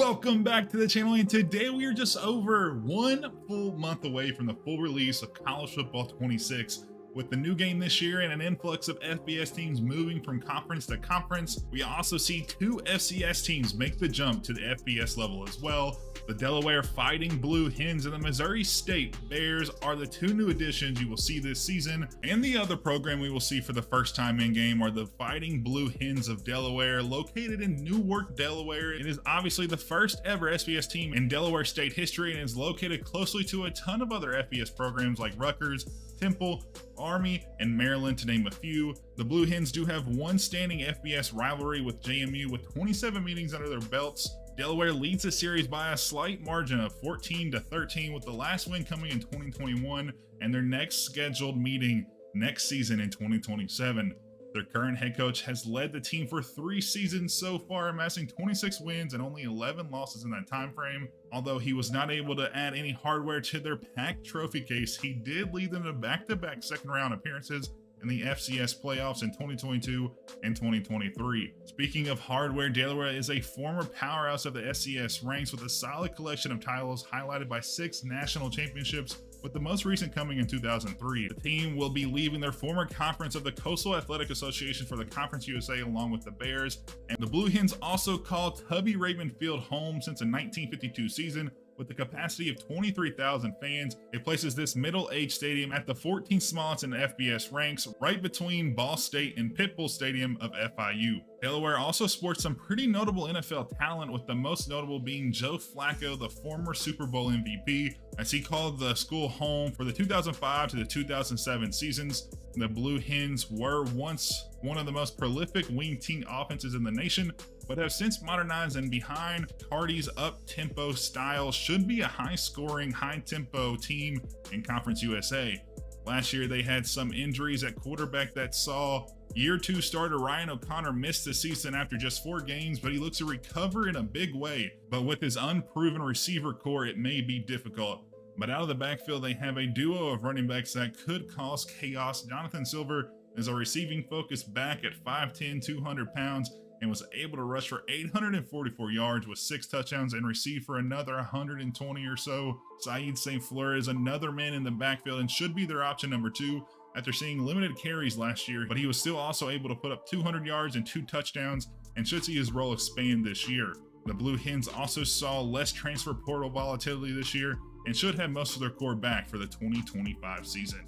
Welcome back to the channel, and today we are just over 1 full month away from the full release of College Football 26. With the new game this year and an influx of FBS teams moving from conference to conference, we also see 2 FCS teams make the jump to the FBS level as well. The Delaware Fighting Blue Hens and the Missouri State Bears are the 2 new additions you will see this season, and the other program we will see for the first time in game are the Fighting Blue Hens of Delaware, located in Newark, Delaware. It is obviously the first ever FBS team in Delaware state history and is located closely to a ton of other FBS programs like Rutgers, Temple, Army, and Maryland, to name a few. The Blue Hens do have one standing FBS rivalry with JMU with 27 meetings under their belts. Delaware leads the series by a slight margin of 14-13, with the last win coming in 2021 and their next scheduled meeting next season in 2027. Their current head coach has led the team for 3 seasons so far, amassing 26 wins and only 11 losses in that time frame. Although he was not able to add any hardware to their packed trophy case, he did lead them to back-to-back second-round appearances in the FCS playoffs in 2022 and 2023. Speaking of hardware, Delaware is a former powerhouse of the FCS ranks with a solid collection of titles highlighted by 6 national championships, with the most recent coming in 2003. The team will be leaving their former conference of the Coastal Athletic Association for the Conference USA along with the Bears, and the Blue Hens also call Tubby Raven Field home since the 1952 season. With the capacity of 23,000 fans, it places this middle-aged stadium at the 14th smallest in the FBS ranks, right between Ball State and Pitbull Stadium of FIU. Delaware also sports some pretty notable NFL talent, with the most notable being Joe Flacco, the former Super Bowl MVP, as he called the school home for the 2005 to the 2007 seasons. The Blue Hens were once one of the most prolific wing teen offenses in the nation, but have since modernized, and behind Cardi's up-tempo style should be a high-scoring, high-tempo team in Conference USA. Last year, they had some injuries at quarterback that saw Year 2 starter Ryan O'Connor missed the season after just 4 games, but he looks to recover in a big way. But with his unproven receiver core, it may be difficult. But out of the backfield, they have a duo of running backs that could cause chaos. Jonathan Silver is a receiving-focused back at 5'10", 200 pounds, and was able to rush for 844 yards with 6 touchdowns and receive for another 120 or so. Saeed St. Fleur is another man in the backfield and should be their option number 2 after seeing limited carries last year, but he was still also able to put up 200 yards and 2 touchdowns and should see his role expand this year. The Blue Hens also saw less transfer portal volatility this year and should have most of their core back for the 2025 season.